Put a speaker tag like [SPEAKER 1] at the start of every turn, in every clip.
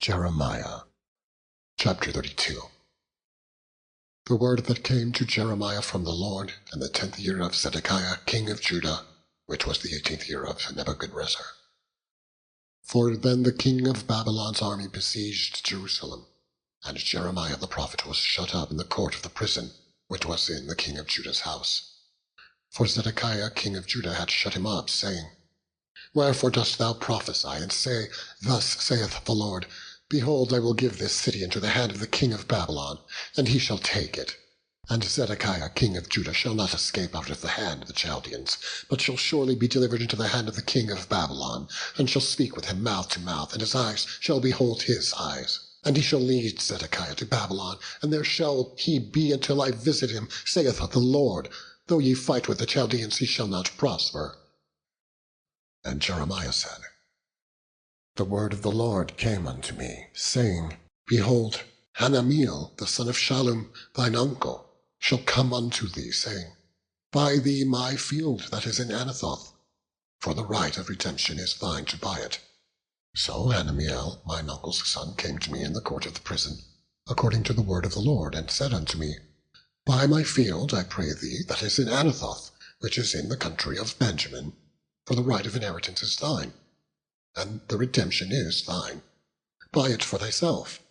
[SPEAKER 1] Jeremiah chapter 32. The word that came to Jeremiah from the Lord in the 10th year of Zedekiah king of Judah, which was the 18th year of Nebuchadrezzar. For then the king of Babylon's army besieged Jerusalem, and Jeremiah the prophet was shut up in the court of the prison, which was in the king of Judah's house. For Zedekiah king of Judah had shut him up, saying, Wherefore dost thou prophesy, and say, Thus saith the Lord, Behold, I will give this city into the hand of the king of Babylon, and he shall take it. And Zedekiah king of Judah shall not escape out of the hand of the Chaldeans, but shall surely be delivered into the hand of the king of Babylon, and shall speak with him mouth to mouth, and his eyes shall behold his eyes. And he shall lead Zedekiah to Babylon, and there shall he be until I visit him, saith the Lord. Though ye fight with the Chaldeans, he shall not prosper. And Jeremiah said, The word of the Lord came unto me, saying, Behold, Hanameel, the son of Shallum, thine uncle, shall come unto thee, saying, Buy thee my field that is in Anathoth, for the right of redemption is thine to buy it. So Hanameel, mine uncle's son, came to me in the court of the prison, according to the word of the Lord, and said unto me, Buy my field, I pray thee, that is in Anathoth, which is in the country of Benjamin, for the right of inheritance is thine, and the redemption is thine. Buy it for thyself.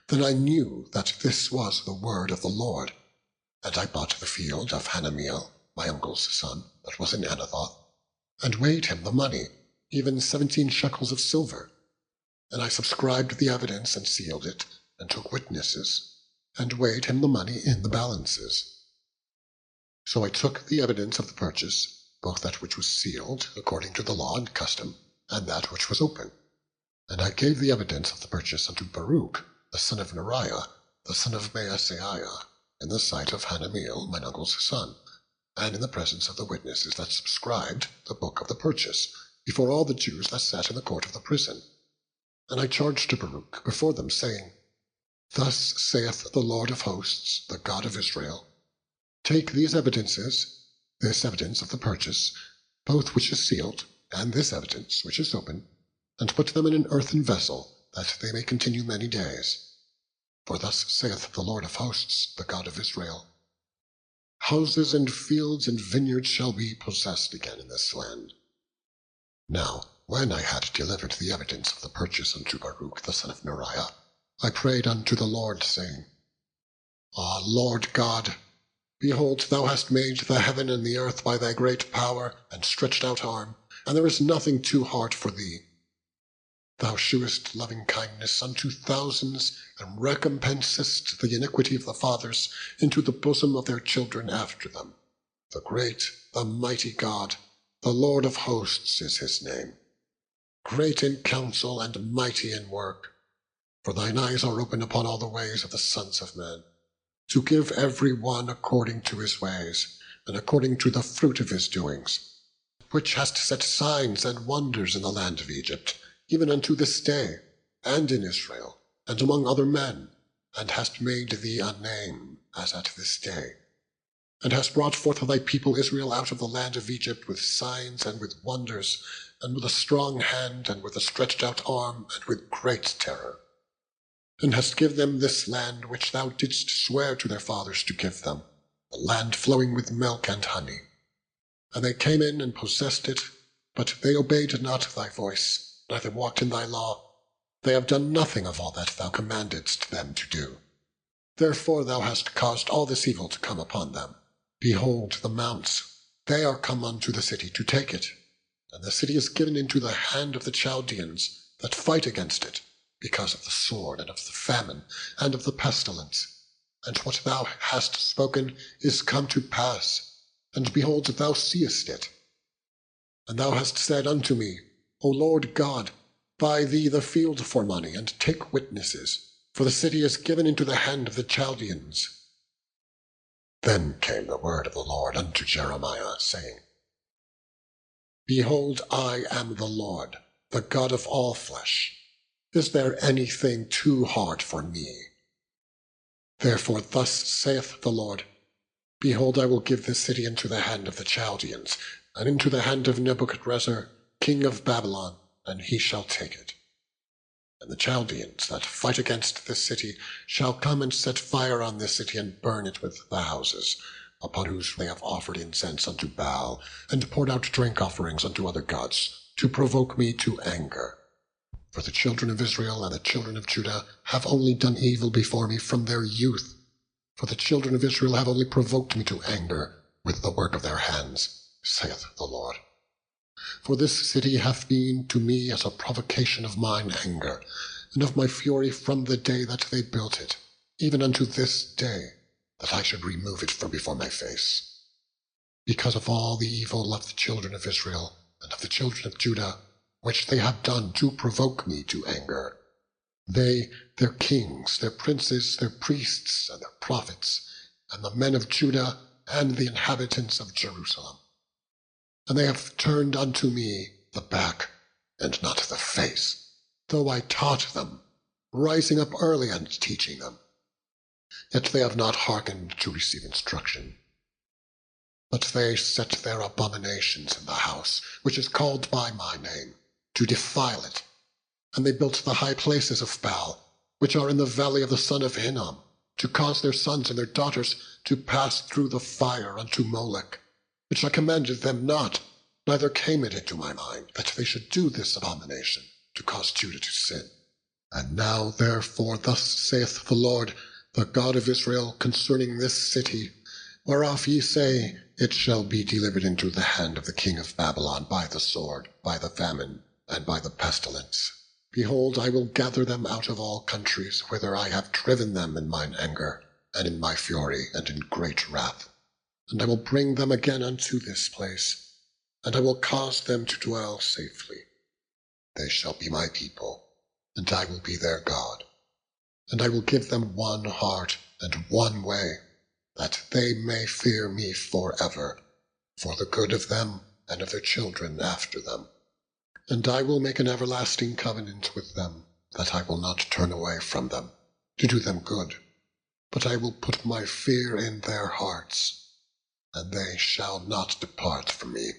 [SPEAKER 1] Then I knew that this was the word of the Lord, and I bought the field of Hanameel, my uncle's son, that was in Anathoth, and weighed him the money, even 17 shekels of silver. And I subscribed the evidence, and sealed it, and took witnesses, and weighed him the money in the balances. So I took the evidence of the purchase, both that which was sealed, according to the law and custom, and that which was open. And I gave the evidence of the purchase unto Baruch, the son of Neriah, the son of Maaseiah, in the sight of Hanameel, mine uncle's son, and in the presence of the witnesses that subscribed the book of the purchase, before all the Jews that sat in the court of the prison. And I charged to Baruch before them, saying, Thus saith the Lord of hosts, the God of Israel, Take these evidences, this evidence of the purchase, both which is sealed, and this evidence which is open, and put them in an earthen vessel, that they may continue many days. For thus saith the Lord of hosts, the God of Israel, Houses and fields and vineyards shall be possessed again in this land. Now, when I had delivered the evidence of the purchase unto Baruch the son of Neriah, I prayed unto the Lord, saying, Ah, Lord God, behold, thou hast made the heaven and the earth by thy great power and stretched out arm, and there is nothing too hard for thee. Thou shewest loving kindness unto thousands, and recompensest the iniquity of the fathers into the bosom of their children after them. The great, the mighty God, the Lord of hosts is his name. Great in counsel and mighty in work. For thine eyes are open upon all the ways of the sons of men, to give every one according to his ways, and according to the fruit of his doings, which hast set signs and wonders in the land of Egypt, even unto this day, and in Israel, and among other men, and hast made thee a name, as at this day, and hast brought forth thy people Israel out of the land of Egypt with signs and with wonders, and with a strong hand, and with a stretched out arm, and with great terror, and hast given them this land which thou didst swear to their fathers to give them, a land flowing with milk and honey. And they came in and possessed it, but they obeyed not thy voice, neither walked in thy law. They have done nothing of all that thou commandedst them to do. Therefore thou hast caused all this evil to come upon them. Behold the mounts, they are come unto the city to take it, and the city is given into the hand of the Chaldeans that fight against it, because of the sword, and of the famine, and of the pestilence. And what thou hast spoken is come to pass, and behold, thou seest it. And thou hast said unto me, O Lord God, buy thee the field for money, and take witnesses, for the city is given into the hand of the Chaldeans. Then came the word of the Lord unto Jeremiah, saying, Behold, I am the Lord, the God of all flesh. Is there anything too hard for me? Therefore thus saith the Lord, Behold, I will give this city into the hand of the Chaldeans, and into the hand of Nebuchadrezzar, king of Babylon, and he shall take it. And the Chaldeans that fight against this city shall come and set fire on this city, and burn it with the houses, upon whose they have offered incense unto Baal, and poured out drink offerings unto other gods, to provoke me to anger. For the children of Israel and the children of Judah have only done evil before me from their youth. For the children of Israel have only provoked me to anger with the work of their hands, saith the Lord. For this city hath been to me as a provocation of mine anger, and of my fury from the day that they built it, even unto this day, that I should remove it from before my face. Because of all the evil of the children of Israel and of the children of Judah, which they have done to provoke me to anger, they, their kings, their princes, their priests, and their prophets, and the men of Judah, and the inhabitants of Jerusalem. And they have turned unto me the back, and not the face, though I taught them, rising up early and teaching them. Yet they have not hearkened to receive instruction. But they set their abominations in the house, which is called by my name, to defile it. And they built the high places of Baal, which are in the valley of the son of Hinnom, to cause their sons and their daughters to pass through the fire unto Molech, which I commanded them not, neither came it into my mind, that they should do this abomination, to cause Judah to sin. And now therefore thus saith the Lord, the God of Israel, concerning this city, whereof ye say, it shall be delivered into the hand of the king of Babylon by the sword, by the famine, and by the pestilence. Behold, I will gather them out of all countries, whither I have driven them in mine anger, and in my fury, and in great wrath. And I will bring them again unto this place, and I will cause them to dwell safely. They shall be my people, and I will be their God. And I will give them one heart and one way, that they may fear me forever, for the good of them and of their children after them. And I will make an everlasting covenant with them, that I will not turn away from them, to do them good, but I will put my fear in their hearts, and they shall not depart from me.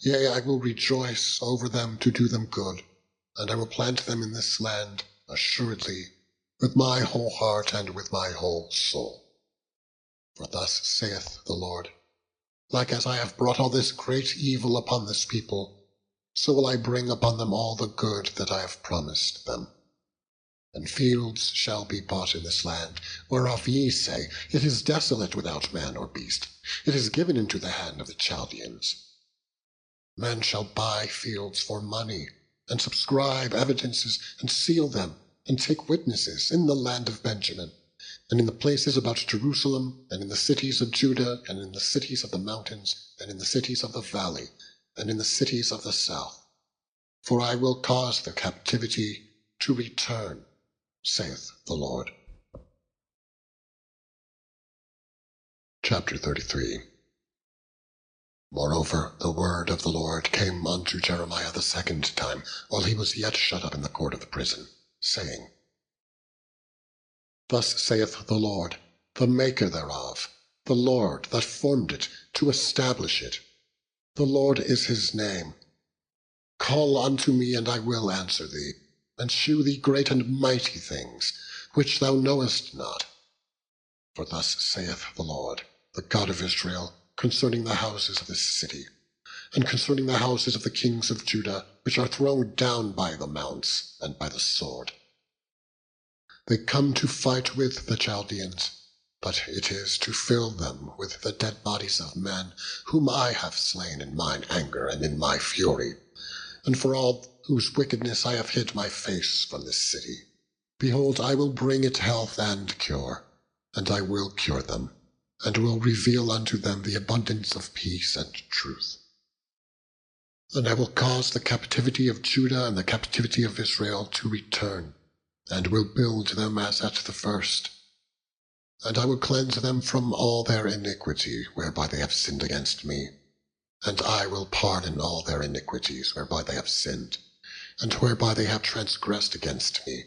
[SPEAKER 1] Yea, I will rejoice over them to do them good, and I will plant them in this land assuredly, with my whole heart and with my whole soul. For thus saith the Lord, like as I have brought all this great evil upon this people, so will I bring upon them all the good that I have promised them. And fields shall be bought in this land, whereof ye say, it is desolate without man or beast, it is given into the hand of the Chaldeans. Men shall buy fields for money, and subscribe evidences, and seal them, and take witnesses in the land of Benjamin, and in the places about Jerusalem, and in the cities of Judah, and in the cities of the mountains, and in the cities of the valley, and in the cities of the south. For I will cause the captivity to return, saith the Lord. Chapter 33. Moreover, the word of the Lord came unto Jeremiah the second time, while he was yet shut up in the court of the prison, saying, Thus saith the Lord, the maker thereof, the Lord that formed it, to establish it. The Lord is his name. Call unto me, and I will answer thee, and shew thee great and mighty things, which thou knowest not. For thus saith the Lord, the God of Israel, concerning the houses of this city, and concerning the houses of the kings of Judah, which are thrown down by the mounts and by the sword. They come to fight with the Chaldeans, but it is to fill them with the dead bodies of men, whom I have slain in mine anger and in my fury, and for all whose wickedness I have hid my face from this city. Behold, I will bring it health and cure, and I will cure them, and will reveal unto them the abundance of peace and truth. And I will cause the captivity of Judah and the captivity of Israel to return, and will build them as at the first. And I will cleanse them from all their iniquity, whereby they have sinned against me. And I will pardon all their iniquities, whereby they have sinned, and whereby they have transgressed against me.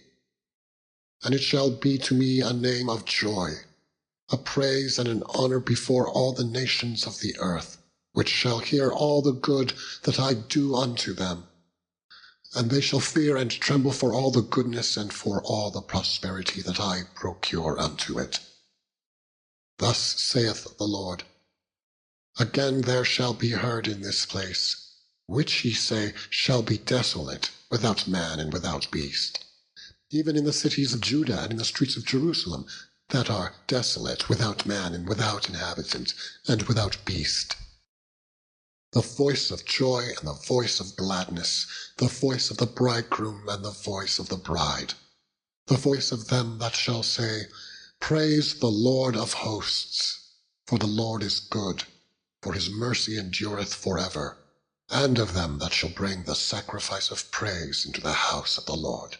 [SPEAKER 1] And it shall be to me a name of joy, a praise and an honor before all the nations of the earth, which shall hear all the good that I do unto them. and they shall fear and tremble for all the goodness and for all the prosperity that I procure unto it. Thus saith the Lord, Again there shall be heard in this place, which ye say shall be desolate, without man and without beast, even in the cities of Judah and in the streets of Jerusalem, that are desolate, without man and without inhabitant, and without beast. The voice of joy and the voice of gladness, the voice of the bridegroom and the voice of the bride, the voice of them that shall say, Praise the Lord of hosts, for the Lord is good, for his mercy endureth forever, and of them that shall bring the sacrifice of praise into the house of the Lord.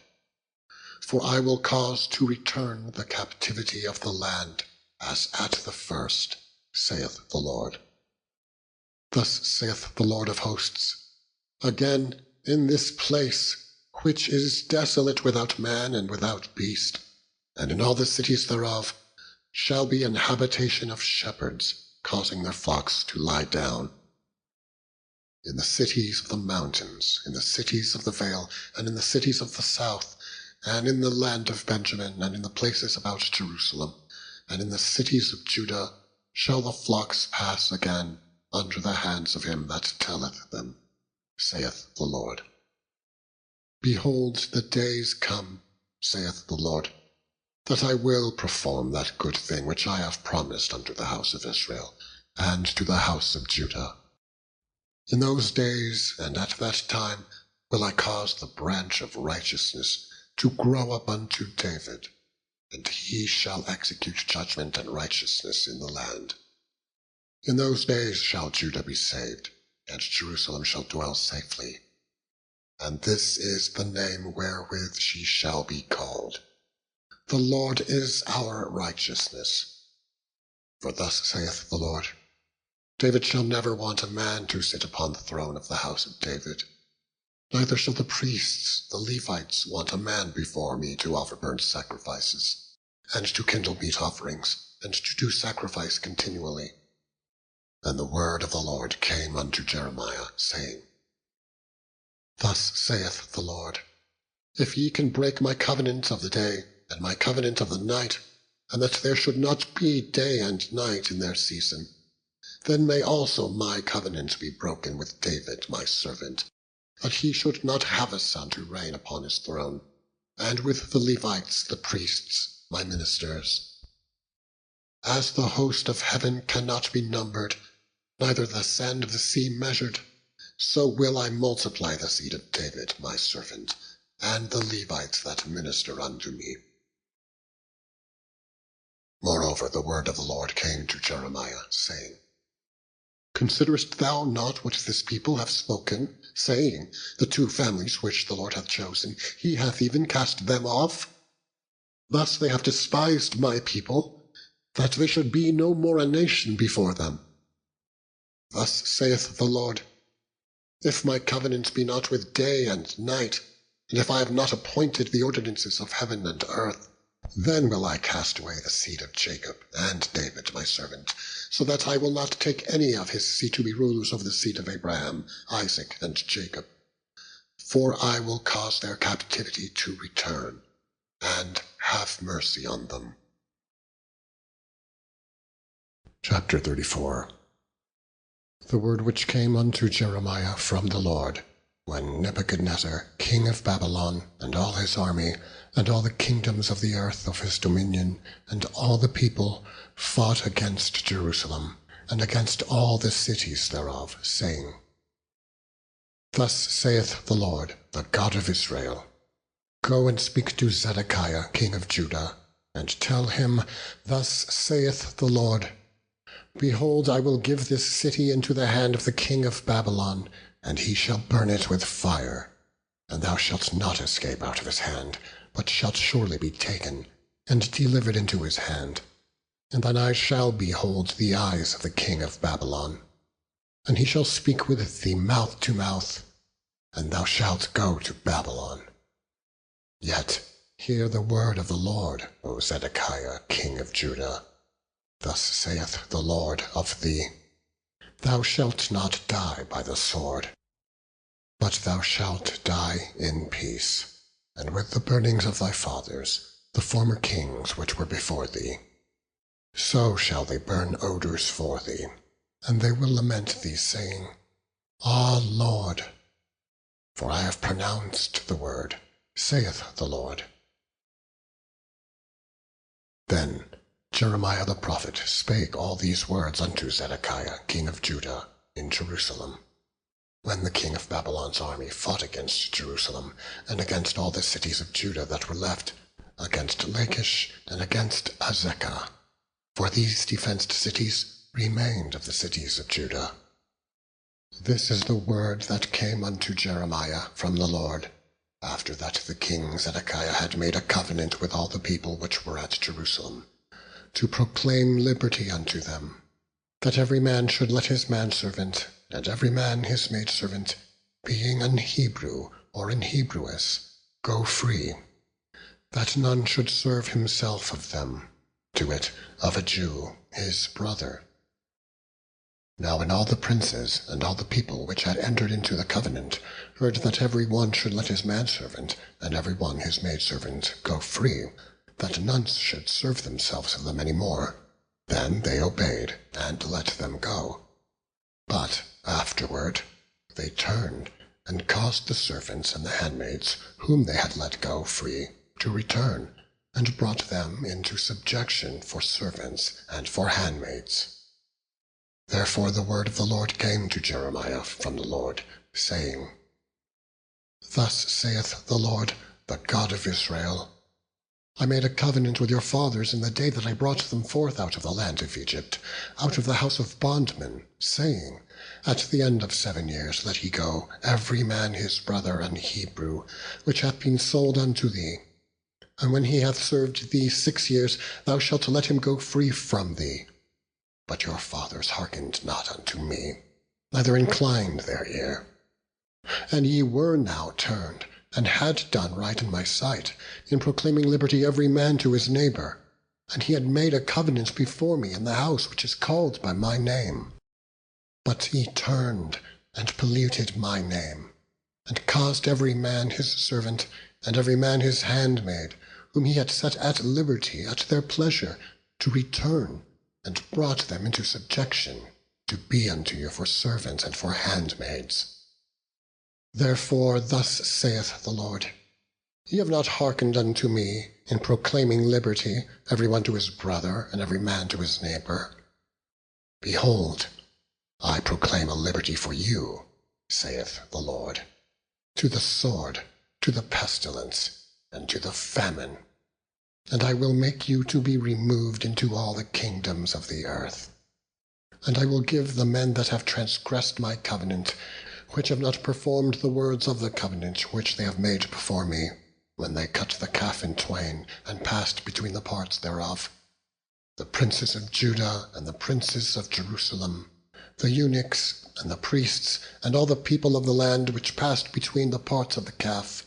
[SPEAKER 1] For I will cause to return the captivity of the land, as at the first, saith the Lord. Thus saith the Lord of hosts, Again in this place, which is desolate without man and without beast, and in all the cities thereof, shall be an habitation of shepherds, causing their flocks to lie down. In the cities of the mountains, in the cities of the vale, and in the cities of the south, and in the land of Benjamin, and in the places about Jerusalem, and in the cities of Judah, shall the flocks pass again under the hands of him that telleth them, saith the Lord. Behold, the days come, saith the Lord, that I will perform that good thing which I have promised unto the house of Israel, and to the house of Judah. In those days and at that time will I cause the branch of righteousness to grow up unto David, and he shall execute judgment and righteousness in the land. In those days shall Judah be saved, and Jerusalem shall dwell safely. And this is the name wherewith she shall be called, The Lord is our righteousness. For thus saith the Lord, David shall never want a man to sit upon the throne of the house of David, neither shall the priests, the Levites, want a man before me to offer burnt sacrifices, and to kindle meat offerings, and to do sacrifice continually. And the word of the Lord came unto Jeremiah, saying, Thus saith the Lord, If ye can break my covenant of the day, and my covenant of the night, and that there should not be day and night in their season, then may also my covenant be broken with David my servant, that he should not have a son to reign upon his throne, and with the Levites, the priests, my ministers. As the host of heaven cannot be numbered, neither the sand of the sea measured, so will I multiply the seed of David my servant, and the Levites that minister unto me. Moreover, the word of the Lord came to Jeremiah, saying, Considerest thou not what this people have spoken, saying, The two families which the Lord hath chosen, he hath even cast them off? Thus they have despised my people, that they should be no more a nation before them. Thus saith the Lord, If my covenant be not with day and night, and if I have not appointed the ordinances of heaven and earth, then will I cast away the seed of Jacob and David my servant, so that I will not take any of his seed to be rulers over the seed of Abraham, Isaac, and Jacob. For I will cause their captivity to return, and have mercy on them. Chapter 34. The word which came unto Jeremiah from the Lord, when Nebuchadnezzar, king of Babylon, and all his army, and all the kingdoms of the earth of his dominion, and all the people, fought against Jerusalem, and against all the cities thereof, saying, Thus saith the Lord, the God of Israel, Go and speak to Zedekiah, king of Judah, and tell him, Thus saith the Lord, Behold, I will give this city into the hand of the king of Babylon, and he shall burn it with fire. And thou shalt not escape out of his hand, but shalt surely be taken, and delivered into his hand. And thine eyes shall behold the eyes of the king of Babylon. And he shall speak with thee mouth to mouth, and thou shalt go to Babylon. Yet hear the word of the Lord, O Zedekiah, king of Judah. Thus saith the Lord of thee, Thou shalt not die by the sword, But thou shalt die in peace, and with the burnings of thy fathers, the former kings which were before thee. So shall they burn odors for thee, and they will lament thee, saying, Ah, Lord! For I have pronounced the word, saith the Lord. Then Jeremiah the prophet spake all these words unto Zedekiah king of Judah in Jerusalem, when the king of Babylon's army fought against Jerusalem, and against all the cities of Judah that were left, against Lachish, and against Azekah. For these defenced cities remained of the cities of Judah. This is the word that came unto Jeremiah from the Lord, after that the king Zedekiah had made a covenant with all the people which were at Jerusalem, to proclaim liberty unto them, that every man should let his manservant, and every man his maidservant, being an Hebrew or an Hebrewess, go free, that none should serve himself of them, to wit, of a Jew, his brother. Now when all the princes and all the people which had entered into the covenant heard that every one should let his manservant, and every one his maidservant, go free, that none should serve themselves of them any more, then they obeyed, and let them go. But afterward they turned, and caused the servants and the handmaids, whom they had let go free, to return, and brought them into subjection for servants and for handmaids. Therefore the word of the Lord came to Jeremiah from the Lord, saying, Thus saith the Lord, the God of Israel, I made a covenant with your fathers in the day that I brought them forth out of the land of Egypt, out of the house of bondmen, saying, At the end of 7 years let ye go, every man his brother an Hebrew, which hath been sold unto thee. And when he hath served thee 6 years, thou shalt let him go free from thee. But your fathers hearkened not unto me, neither inclined their ear. And ye were now turned, and had done right in my sight, in proclaiming liberty every man to his neighbor. And he had made a covenant before me in the house which is called by my name. But ye turned, and polluted my name, and caused every man his servant, and every man his handmaid, whom he had set at liberty at their pleasure, to return, and brought them into subjection, to be unto you for servants and for handmaids. Therefore thus saith the Lord, Ye have not hearkened unto me in proclaiming liberty, every one to his brother, and every man to his neighbor. Behold, I proclaim a liberty for you, saith the Lord, to the sword, to the pestilence, and to the famine. And I will make you to be removed into all the kingdoms of the earth. And I will give the men that have transgressed my covenant, which have not performed the words of the covenant which they have made before me, when they cut the calf in twain, and passed between the parts thereof, the princes of Judah and the princes of Jerusalem, the eunuchs and the priests, and all the people of the land which passed between the parts of the calf.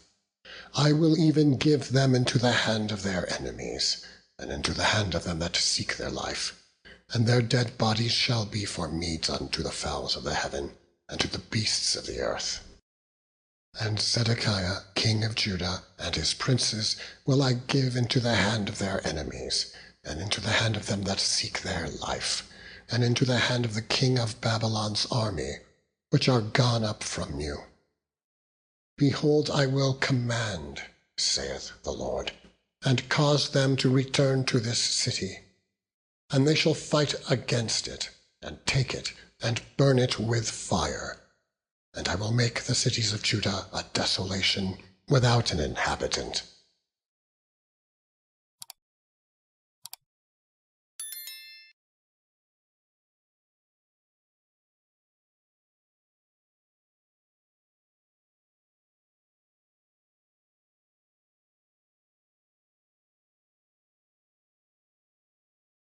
[SPEAKER 1] I will even give them into the hand of their enemies, and into the hand of them that seek their life. And their dead bodies shall be for meat unto the fowls of the heaven, and to the beasts of the earth. And Zedekiah king of Judah and his princes will I give into the hand of their enemies, and into the hand of them that seek their life, and into the hand of the king of Babylon's army, which are gone up from you. Behold, I will command, saith the Lord, and cause them to return to this city. And they shall fight against it, and take it, and burn it with fire. And I will make the cities of Judah a desolation, without an inhabitant,